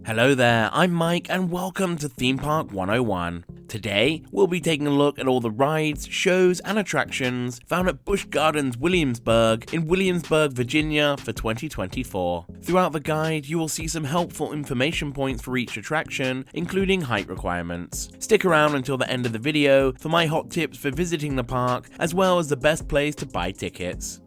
Hello there, I'm Mike and welcome to Theme Park 101. Today, we'll be taking a look at all the rides, shows and attractions found at Busch Gardens Williamsburg in Williamsburg, Virginia for 2024. Throughout the guide, you will see some helpful information points for each attraction, including height requirements. Stick around until the end of the video for my hot tips for visiting the park, as well as the best place to buy tickets.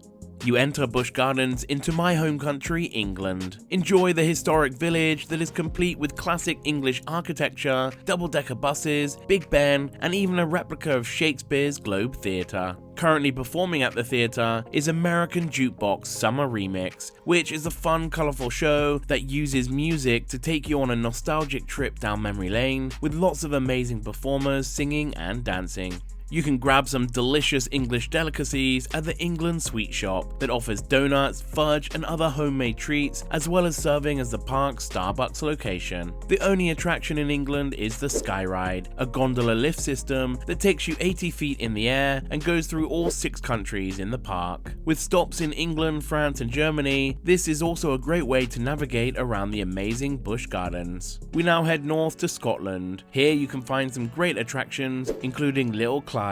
You enter Busch Gardens into my home country, England. Enjoy the historic village that is complete with classic English architecture, double-decker buses, Big Ben, and even a replica of Shakespeare's Globe Theatre. Currently performing at the theatre is American Jukebox Summer Remix, which is a fun, colourful show that uses music to take you on a nostalgic trip down memory lane with lots of amazing performers singing and dancing. You can grab some delicious English delicacies at the England Sweet Shop that offers donuts, fudge and other homemade treats, as well as serving as the park's Starbucks location. The only attraction in England is the Sky Ride, a gondola lift system that takes you 80 feet in the air and goes through all 6 countries in the park. With stops in England, France and Germany, this is also a great way to navigate around the amazing Busch Gardens. We now head north to Scotland. Here you can find some great attractions, including Little Clyde,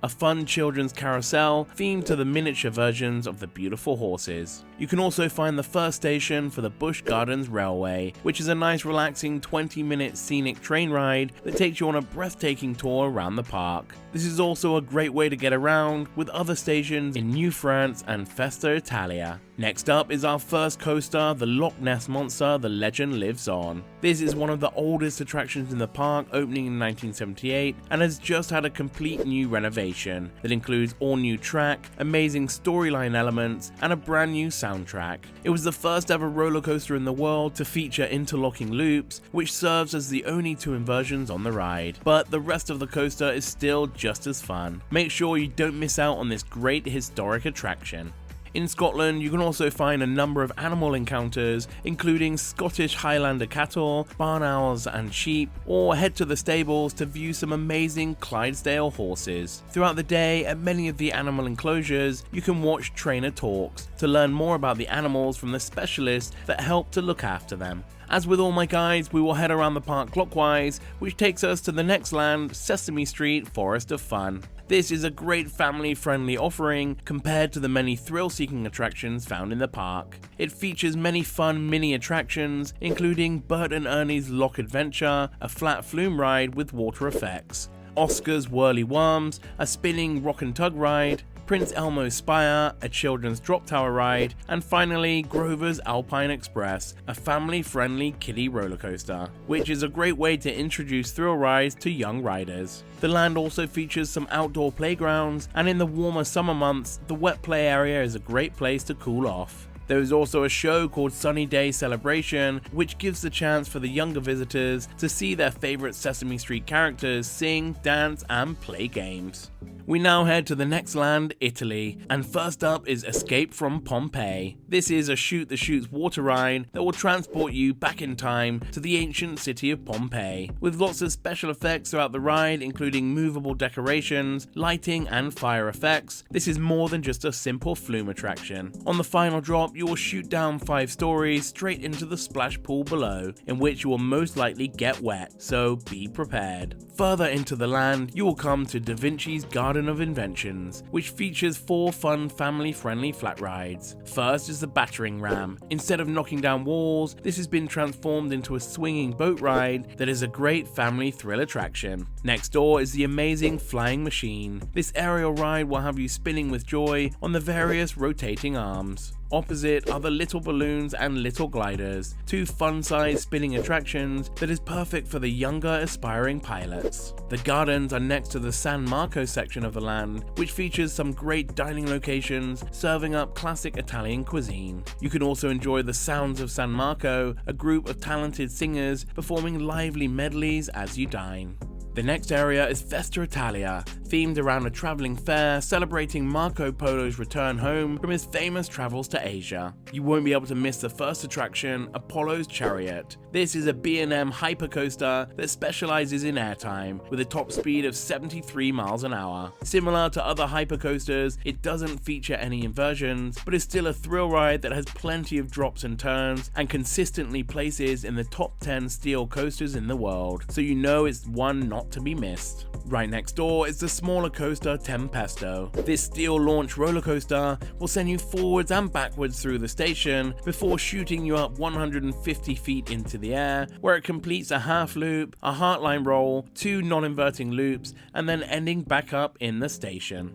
a fun children's carousel themed to the miniature versions of the beautiful horses. You can also find the first station for the Busch Gardens Railway, which is a nice relaxing 20-minute scenic train ride that takes you on a breathtaking tour around the park. This is also a great way to get around, with other stations in New France and Festa Italia. Next up is our first coaster, the Loch Ness Monster, The Legend Lives On. This is one of the oldest attractions in the park, opening in 1978, and has just had a complete new renovation that includes all new track, amazing storyline elements, and a brand new soundtrack. It was the first ever roller coaster in the world to feature interlocking loops, which serves as the only 2 inversions on the ride. But the rest of the coaster is still just as fun. Make sure you don't miss out on this great historic attraction. In Scotland, you can also find a number of animal encounters, including Scottish Highlander cattle, barn owls and sheep, or head to the stables to view some amazing Clydesdale horses. Throughout the day, at many of the animal enclosures, you can watch trainer talks to learn more about the animals from the specialists that help to look after them. As with all my guides, we will head around the park clockwise, which takes us to the next land, Sesame Street Forest of Fun. This is a great family-friendly offering compared to the many thrill-seeking attractions found in the park. It features many fun mini attractions, including Bert and Ernie's Lock Adventure, a flat flume ride with water effects, Oscar's Whirly Worms, a spinning rock and tug ride, Prince Elmo's Spire, a children's drop tower ride, and finally Grover's Alpine Express, a family-friendly kiddie roller coaster, which is a great way to introduce thrill rides to young riders. The land also features some outdoor playgrounds, and in the warmer summer months, the wet play area is a great place to cool off. There is also a show called Sunny Day Celebration, which gives the chance for the younger visitors to see their favorite Sesame Street characters sing, dance, and play games. We now head to the next land, Italy, and first up is Escape from Pompeii. This is a shoot-the-chutes water ride that will transport you back in time to the ancient city of Pompeii, with lots of special effects throughout the ride, including movable decorations, lighting, and fire effects. This is more than just a simple flume attraction. On the final drop, you will shoot down 5 stories straight into the splash pool below, in which you will most likely get wet, so be prepared. Further into the land, you will come to Da Vinci's Garden of Inventions, which features 4 fun family-friendly flat rides. First is the battering ram. Instead of knocking down walls, this has been transformed into a swinging boat ride that is a great family thrill attraction. Next door is the amazing Flying Machine. This aerial ride will have you spinning with joy on the various rotating arms. Opposite are the Little Balloons and Little Gliders, 2 fun-sized spinning attractions that is perfect for the younger aspiring pilots. The gardens are next to the San Marco section of the land, which features some great dining locations serving up classic Italian cuisine. You can also enjoy the Sounds of San Marco, a group of talented singers performing lively medleys as you dine. The next area is Festa Italia, themed around a traveling fair celebrating Marco Polo's return home from his famous travels to Asia. You won't be able to miss the first attraction, Apollo's Chariot. This is a B&M hypercoaster that specializes in airtime, with a top speed of 73 miles an hour. Similar to other hypercoasters, it doesn't feature any inversions, but is still a thrill ride that has plenty of drops and turns, and consistently places in the top 10 steel coasters in the world, so you know it's one not to be missed. Right next door is the smaller coaster Tempesto. This steel launch roller coaster will send you forwards and backwards through the station before shooting you up 150 feet into the air, where it completes a half loop, a heartline roll, 2 non-inverting loops, and then ending back up in the station.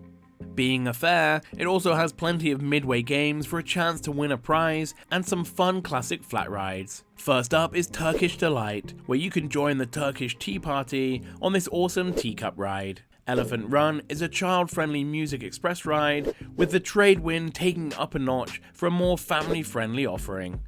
Being a fair, it also has plenty of midway games for a chance to win a prize and some fun classic flat rides. First up is Turkish Delight, where you can join the Turkish tea party on this awesome teacup ride. Elephant Run is a child-friendly music express ride, with the trade wind taking up a notch for a more family-friendly offering.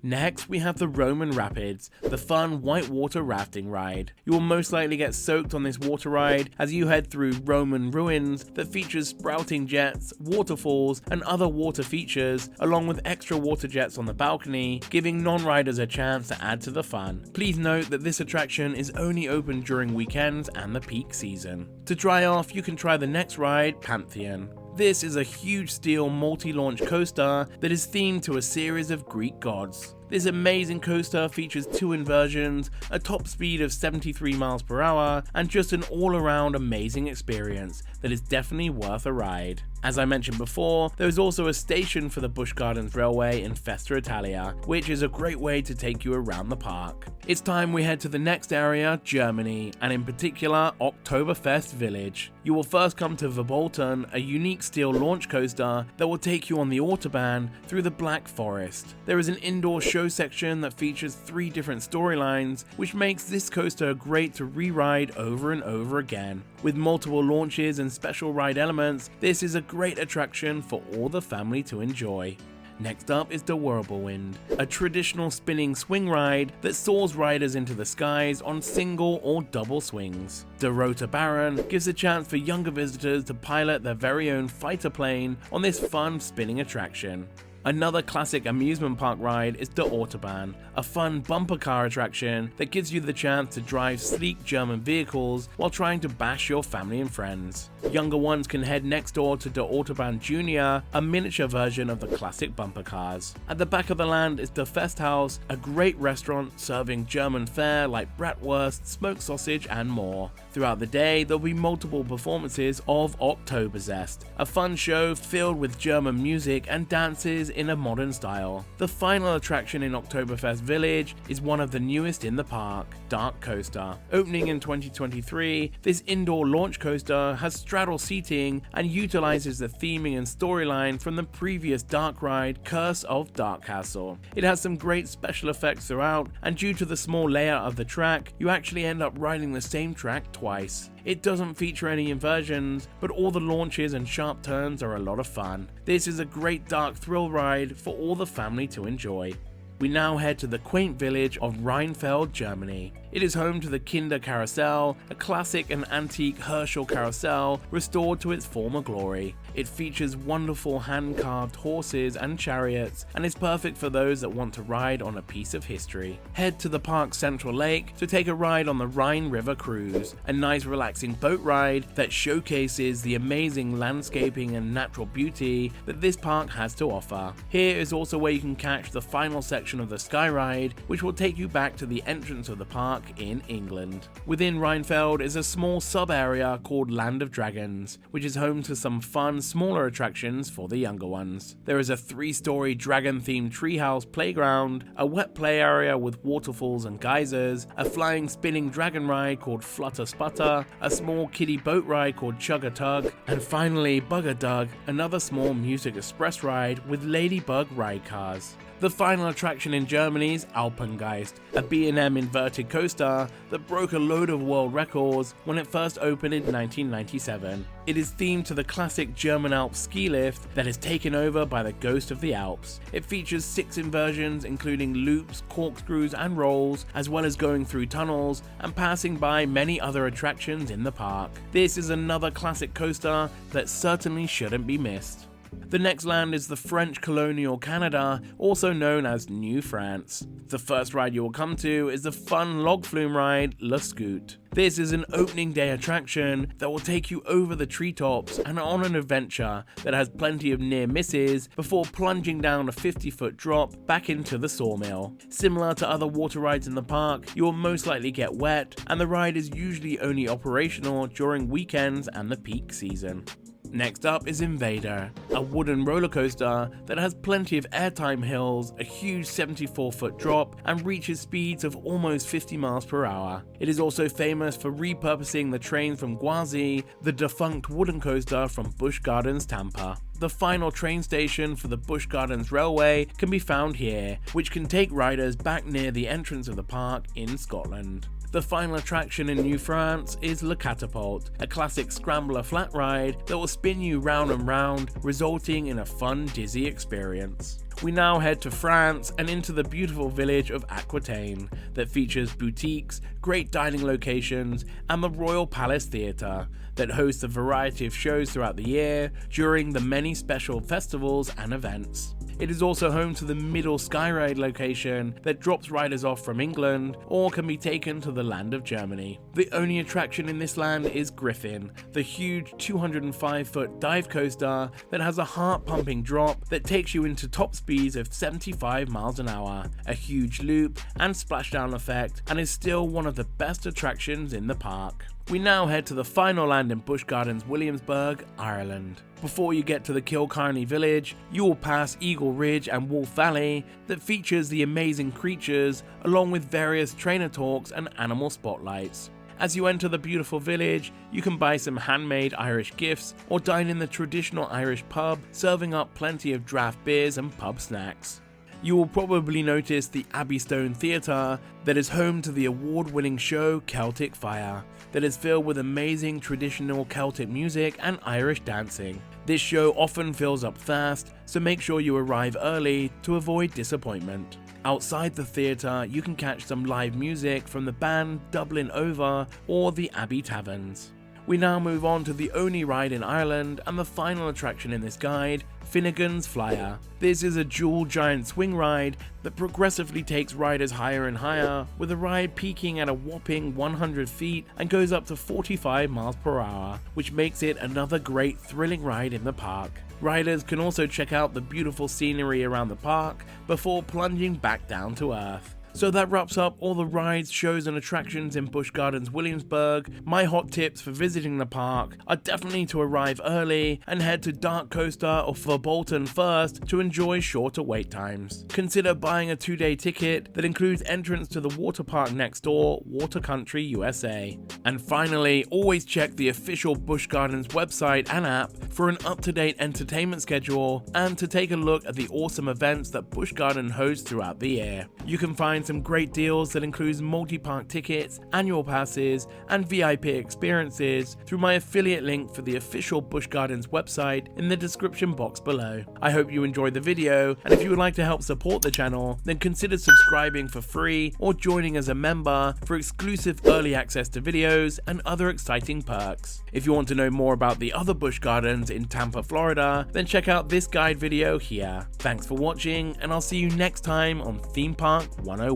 Next, we have the Roman Rapids, the fun whitewater rafting ride. You will most likely get soaked on this water ride as you head through Roman ruins that features sprouting jets, waterfalls, and other water features, along with extra water jets on the balcony, giving non-riders a chance to add to the fun. Please note that this attraction is only open during weekends and the peak season. To dry off, you can try the next ride, Pantheon. This is a huge steel multi-launch coaster that is themed to a series of Greek gods. This amazing coaster features 2 inversions, a top speed of 73 miles per hour, and just an all-around amazing experience that is definitely worth a ride. As I mentioned before, there is also a station for the Busch Gardens Railway in Festa Italia, which is a great way to take you around the park. It's time we head to the next area, Germany, and in particular, Oktoberfest Village. You will first come to Verbolten, a unique steel launch coaster that will take you on the Autobahn through the Black Forest. There is an indoor show section that features 3 different storylines, which makes this coaster great to re-ride over and over again. With multiple launches and special ride elements, this is a great attraction for all the family to enjoy. Next up is the Whirlwind, a traditional spinning swing ride that soars riders into the skies on single or double swings. The Rotor Baron gives a chance for younger visitors to pilot their very own fighter plane on this fun spinning attraction. Another classic amusement park ride is the Autobahn, a fun bumper car attraction that gives you the chance to drive sleek German vehicles while trying to bash your family and friends. Younger ones can head next door to the Autobahn Junior, a miniature version of the classic bumper cars. At the back of the land is the Festhaus, a great restaurant serving German fare like bratwurst, smoked sausage, and more. Throughout the day, there'll be multiple performances of Oktoberfest, a fun show filled with German music and dances in a modern style. The final attraction in Oktoberfest Village is one of the newest in the park, Dark Coaster. Opening in 2023, this indoor launch coaster has straddle seating and utilizes the theming and storyline from the previous dark ride, Curse of Dark Castle. It has some great special effects throughout, and due to the small layout of the track, you actually end up riding the same track twice. It doesn't feature any inversions, but all the launches and sharp turns are a lot of fun. This is a great dark thrill ride for all the family to enjoy. We now head to the quaint village of Rheinfeld, Germany. It is home to the Kinder Carousel, a classic and antique Herschel carousel restored to its former glory. It features wonderful hand-carved horses and chariots, and is perfect for those that want to ride on a piece of history. Head to the park's central lake to take a ride on the Rhine River Cruise, a nice relaxing boat ride that showcases the amazing landscaping and natural beauty that this park has to offer. Here is also where you can catch the final section of the Sky Ride, which will take you back to the entrance of the park in England. Within Rheinfeld is a small sub-area called Land of Dragons, which is home to some fun, smaller attractions for the younger ones. There is a 3-story dragon-themed treehouse playground, a wet play area with waterfalls and geysers, a flying spinning dragon ride called Flutter Sputter, a small kiddie boat ride called Chugga Tug, and finally Bugger Dug, another small music express ride with ladybug ride cars. The final attraction in Germany is Alpengeist, a B&M inverted coaster that broke a load of world records when it first opened in 1997. It is themed to the classic German Alps ski lift that is taken over by the ghost of the Alps. It features 6 inversions including loops, corkscrews and rolls, as well as going through tunnels and passing by many other attractions in the park. This is another classic coaster that certainly shouldn't be missed. The next land is the French colonial Canada, also known as New France. The first ride you will come to is the fun log flume ride, Le Scoot. This is an opening day attraction that will take you over the treetops and on an adventure that has plenty of near misses before plunging down a 50-foot drop back into the sawmill. Similar to other water rides in the park, you will most likely get wet, and the ride is usually only operational during weekends and the peak season. Next up is Invader, a wooden roller coaster that has plenty of airtime hills, a huge 74-foot drop, and reaches speeds of almost 50 miles per hour. It is also famous for repurposing the train from Gwazi, the defunct wooden coaster from Busch Gardens Tampa. The final train station for the Busch Gardens Railway can be found here, which can take riders back near the entrance of the park in Scotland. The final attraction in New France is Le Catapult, a classic scrambler flat ride that will spin you round and round, resulting in a fun dizzy experience. We now head to France and into the beautiful village of Aquitaine that features boutiques, great dining locations, and the Royal Palace Theatre that hosts a variety of shows throughout the year during the many special festivals and events. It is also home to the Middle Skyride location that drops riders off from England or can be taken to the land of Germany. The only attraction in this land is Griffon, the huge 205-foot dive coaster that has a heart-pumping drop that takes you into top speeds of 75 miles an hour, a huge loop and splashdown effect, and is still one of the best attractions in the park. We now head to the final land in Busch Gardens Williamsburg, Ireland. Before you get to the Kilcarney village, you will pass Eagle Ridge and Wolf Valley that features the amazing creatures along with various trainer talks and animal spotlights. As you enter the beautiful village, you can buy some handmade Irish gifts or dine in the traditional Irish pub, serving up plenty of draft beers and pub snacks. You will probably notice the Abbey Stone Theatre that is home to the award-winning show Celtic Fire, that is filled with amazing traditional Celtic music and Irish dancing. This show often fills up fast, so make sure you arrive early to avoid disappointment. Outside the theatre, you can catch some live music from the band Dublin Over or the Abbey Taverns. We now move on to the only ride in Ireland and the final attraction in this guide, Finnegan's Flyer. This is a dual giant swing ride that progressively takes riders higher and higher, with the ride peaking at a whopping 100 feet and goes up to 45 miles per hour, which makes it another great thrilling ride in the park. Riders can also check out the beautiful scenery around the park before plunging back down to earth. So that wraps up all the rides, shows and attractions in Busch Gardens Williamsburg. My hot tips for visiting the park are definitely to arrive early and head to Dark Coaster or Verbolten first to enjoy shorter wait times. Consider buying a 2-day ticket that includes entrance to the water park next door, Water Country USA. And finally, always check the official Busch Gardens website and app for an up-to-date entertainment schedule and to take a look at the awesome events that Busch Gardens hosts throughout the year. You can find some great deals that includes multi-park tickets, annual passes, and VIP experiences through my affiliate link for the official Busch Gardens website in the description box below. I hope you enjoyed the video, and if you would like to help support the channel, then consider subscribing for free or joining as a member for exclusive early access to videos and other exciting perks. If you want to know more about the other Busch Gardens in Tampa, Florida, then check out this guide video here. Thanks for watching, and I'll see you next time on Theme Park 101.